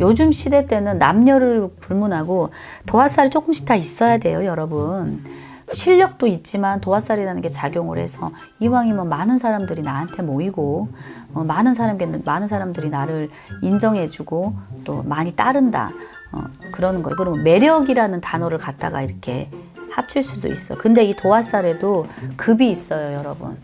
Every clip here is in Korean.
요즘 시대 때는 남녀를 불문하고 도화살이 조금씩 다 있어야 돼요, 여러분. 실력도 있지만 도화살이라는 게 작용을 해서 이왕이면 많은 사람들이 나한테 모이고 많은 사람들이 나를 인정해주고 또 많이 따른다, 그러는 거예요. 그러면 매력이라는 단어를 갖다가 이렇게 합칠 수도 있어. 근데 이 도화살에도 급이 있어요, 여러분.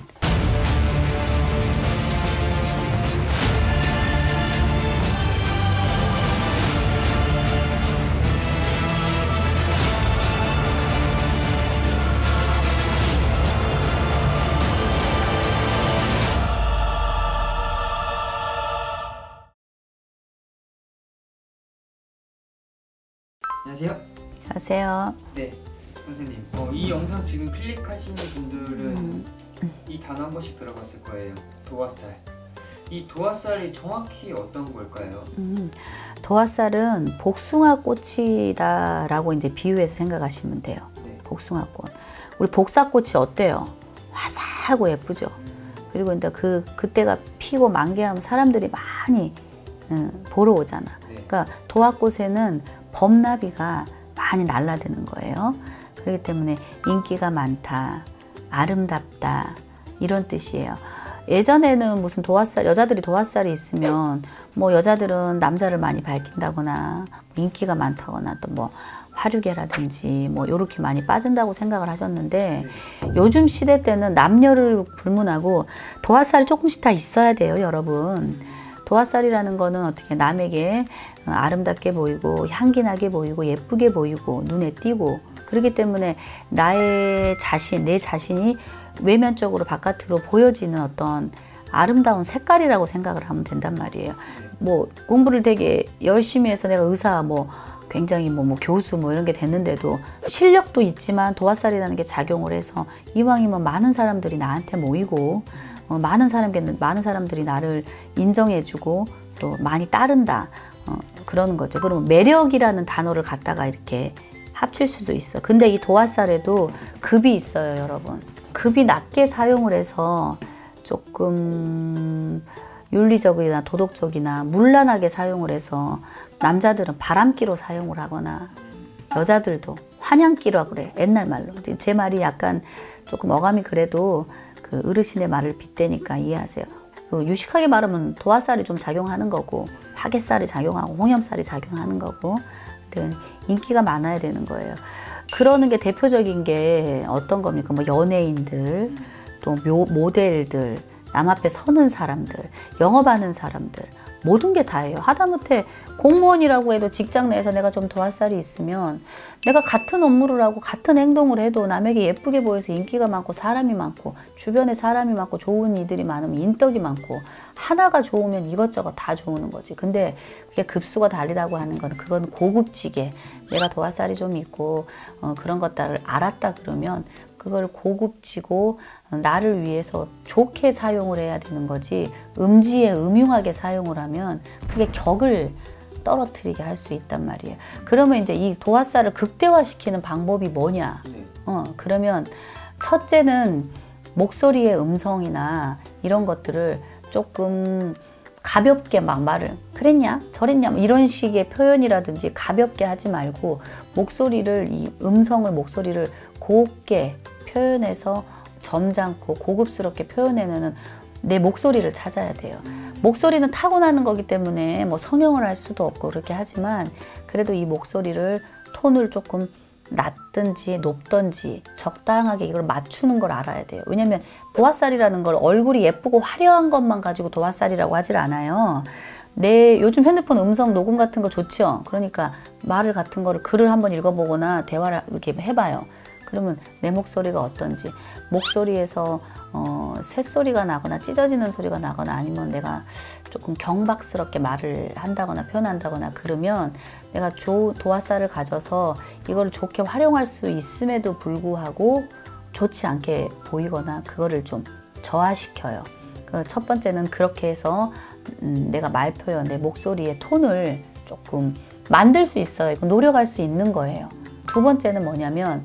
안녕하세요. 안녕하세요. 네, 선생님. 이 영상 지금 클릭하시는 분들은 이 단어 한 번씩 들어봤을 거예요. 도화살. 이 도화살이 정확히 어떤 걸까요? 도화살은 복숭아꽃이다라고 이제 비유해서 생각하시면 돼요. 네. 복숭아꽃. 우리 복사꽃이 어때요? 화사하고 예쁘죠. 그리고 이제 그때가 피고 만개하면 사람들이 많이 보러 오잖아. 네. 그러니까 도화꽃에는 범나비가 많이 날라드는 거예요. 그렇기 때문에 인기가 많다, 아름답다, 이런 뜻이에요. 예전에는 무슨 도화살, 여자들이 도화살이 있으면 뭐 여자들은 남자를 많이 밝힌다거나 인기가 많다거나 또 뭐 화류계라든지 뭐 요렇게 많이 빠진다고 생각을 하셨는데, 요즘 시대 때는 남녀를 불문하고 도화살이 조금씩 다 있어야 돼요, 여러분. 도화살이라는 거는 어떻게 남에게 아름답게 보이고 향기나게 보이고 예쁘게 보이고 눈에 띄고, 그렇기 때문에 내 자신이 외면적으로 바깥으로 보여지는 어떤 아름다운 색깔이라고 생각을 하면 된단 말이에요. 뭐 공부를 되게 열심히 해서 내가 의사 뭐 굉장히 뭐 교수 뭐 이런 게 됐는데도 실력도 있지만 도화살이라는 게 작용을 해서 이왕이면 많은 사람들이 나한테 모이고 많은 사람들이 나를 인정해주고 또 많이 따른다, 그러는 거죠. 그러면 매력이라는 단어를 갖다가 이렇게 합칠 수도 있어. 근데 이 도화살에도 급이 있어요, 여러분. 급이 낮게 사용을 해서 조금 윤리적이나 도덕적이나 문란하게 사용을 해서 남자들은 바람기로 사용을 하거나 여자들도 환향기라고 그래, 옛날 말로. 제 말이 약간 조금 어감이 그래도 그 어르신의 말을 빗대니까 이해하세요. 유식하게 말하면 도화살이 좀 작용하는 거고 화개살이 작용하고 홍염살이 작용하는 거고, 인기가 많아야 되는 거예요. 그러는 게 대표적인 게 어떤 겁니까? 뭐 연예인들, 또 모델들, 남 앞에 서는 사람들, 영업하는 사람들, 모든 게 다예요. 하다못해 공무원이라고 해도 직장 내에서 내가 좀 도화살이 있으면 내가 같은 업무를 하고 같은 행동을 해도 남에게 예쁘게 보여서 인기가 많고 사람이 많고 주변에 사람이 많고 좋은 이들이 많으면 인덕이 많고 하나가 좋으면 이것저것 다 좋은 거지. 근데 그게 급수가 다르다고 하는 건 그건 고급지게 내가 도화살이 좀 있고 그런 것들을 알았다 그러면 그걸 고급지고 나를 위해서 좋게 사용을 해야 되는 거지, 음지에 음흉하게 사용을 하면 그게 격을 떨어뜨리게 할 수 있단 말이에요. 그러면 이제 이 도화살을 극대화시키는 방법이 뭐냐? 그러면 첫째는 목소리의 음성이나 이런 것들을 조금 가볍게 막 말을 그랬냐? 저랬냐? 이런 식의 표현이라든지 가볍게 하지 말고 목소리를 목소리를 곱게 표현해서 점잖고 고급스럽게 표현해내는 내 목소리를 찾아야 돼요. 목소리는 타고나는 거기 때문에 뭐 성형을 할 수도 없고 그렇게 하지만 그래도 이 목소리를 톤을 조금 낮든지 높든지 적당하게 이걸 맞추는 걸 알아야 돼요. 왜냐면 도화살이라는 걸 얼굴이 예쁘고 화려한 것만 가지고 도화살이라고 하질 않아요. 요즘 핸드폰 음성 녹음 같은 거 좋죠. 그러니까 말을 같은 거를 글을 한번 읽어보거나 대화를 이렇게 해봐요. 그러면 내 목소리가 어떤지, 목소리에서 쇳소리가 나거나 찢어지는 소리가 나거나 아니면 내가 조금 경박스럽게 말을 한다거나 표현한다거나 그러면 내가 도화살을 가져서 이걸 좋게 활용할 수 있음에도 불구하고 좋지 않게 보이거나 그거를 좀 저하시켜요. 첫 번째는 그렇게 해서 내가 말 표현, 내 목소리의 톤을 조금 만들 수 있어요. 노력할 수 있는 거예요. 두 번째는 뭐냐면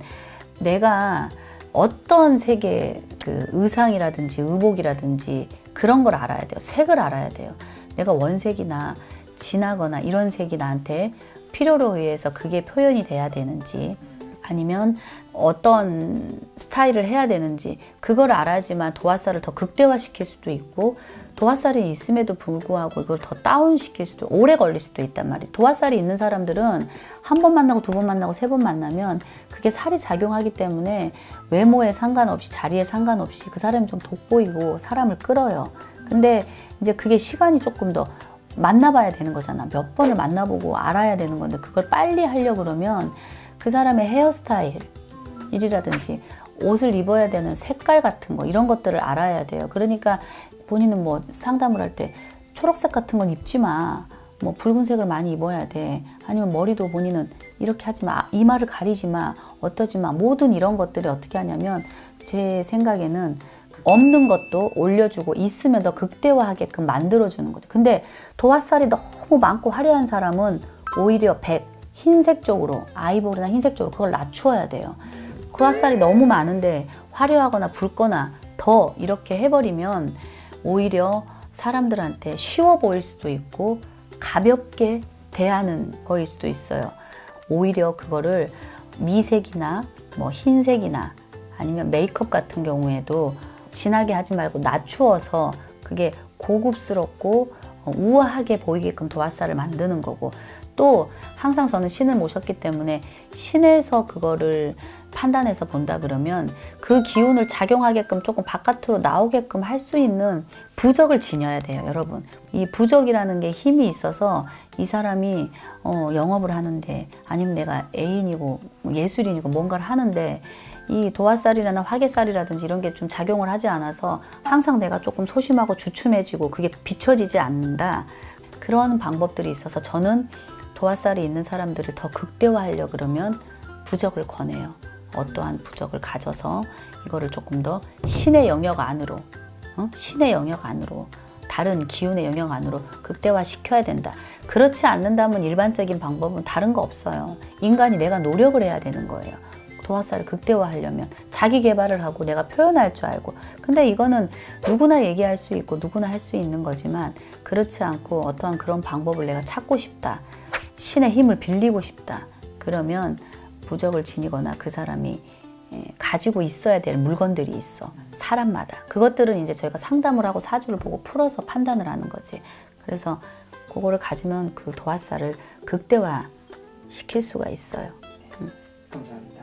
내가 어떤 색의 그 의상이라든지 의복이라든지 그런 걸 알아야 돼요. 색을 알아야 돼요. 내가 원색이나 진하거나 이런 색이 나한테 필요로 의해서 그게 표현이 돼야 되는지, 아니면 어떤 스타일을 해야 되는지 그걸 알아야지만 도화살을 더 극대화시킬 수도 있고, 도화살이 있음에도 불구하고 이걸 더 다운시킬 수도, 오래 걸릴 수도 있단 말이에요. 도화살이 있는 사람들은 한 번 만나고 두 번 만나고 세 번 만나면 그게 살이 작용하기 때문에 외모에 상관없이, 자리에 상관없이 그 사람이 좀 돋보이고 사람을 끌어요. 근데 이제 그게 시간이 조금 더 만나봐야 되는 거잖아. 몇 번을 만나보고 알아야 되는 건데, 그걸 빨리 하려고 그러면 그 사람의 헤어스타일이라든지 옷을 입어야 되는 색깔 같은 거, 이런 것들을 알아야 돼요. 그러니까 본인은 뭐 상담을 할 때 초록색 같은 건 입지 마, 뭐 붉은색을 많이 입어야 돼, 아니면 머리도 본인은 이렇게 하지 마, 이마를 가리지 마, 어떠지 마, 모든 이런 것들이 어떻게 하냐면, 제 생각에는 없는 것도 올려주고 있으면 더 극대화하게끔 만들어주는 거죠. 근데 도화살이 너무 많고 화려한 사람은 오히려 흰색 쪽으로, 아이보리나 흰색 쪽으로 그걸 낮추어야 돼요. 도화살이 너무 많은데 화려하거나 붉거나 더 이렇게 해버리면 오히려 사람들한테 쉬워 보일 수도 있고 가볍게 대하는 거일 수도 있어요. 오히려 그거를 미색이나 뭐 흰색이나 아니면 메이크업 같은 경우에도 진하게 하지 말고 낮추어서 그게 고급스럽고 우아하게 보이게끔 도화살을 만드는 거고, 또 항상 저는 신을 모셨기 때문에 신에서 그거를 판단해서 본다 그러면 그 기운을 작용하게끔 조금 바깥으로 나오게끔 할 수 있는 부적을 지녀야 돼요, 여러분. 이 부적이라는 게 힘이 있어서 이 사람이 영업을 하는데, 아니면 내가 애인이고 예술인이고 뭔가를 하는데 이 도화살이나 화개살이라든지 이런 게 좀 작용을 하지 않아서 항상 내가 조금 소심하고 주춤해지고 그게 비춰지지 않는다, 그런 방법들이 있어서 저는 도화살이 있는 사람들을 더 극대화하려고 그러면 부적을 권해요. 어떠한 부적을 가져서 이거를 조금 더 신의 영역 안으로, 신의 영역 안으로, 다른 기운의 영역 안으로 극대화 시켜야 된다. 그렇지 않는다면 일반적인 방법은 다른 거 없어요. 인간이 내가 노력을 해야 되는 거예요. 도화살을 극대화하려면 자기 개발을 하고 내가 표현할 줄 알고. 근데 이거는 누구나 얘기할 수 있고 누구나 할 수 있는 거지만, 그렇지 않고 어떠한 그런 방법을 내가 찾고 싶다, 신의 힘을 빌리고 싶다, 그러면 부적을 지니거나 그 사람이 가지고 있어야 될 물건들이 있어, 사람마다. 그것들은 이제 저희가 상담을 하고 사주를 보고 풀어서 판단을 하는 거지. 그래서 그거를 가지면 그 도화살을 극대화 시킬 수가 있어요. 감사합니다.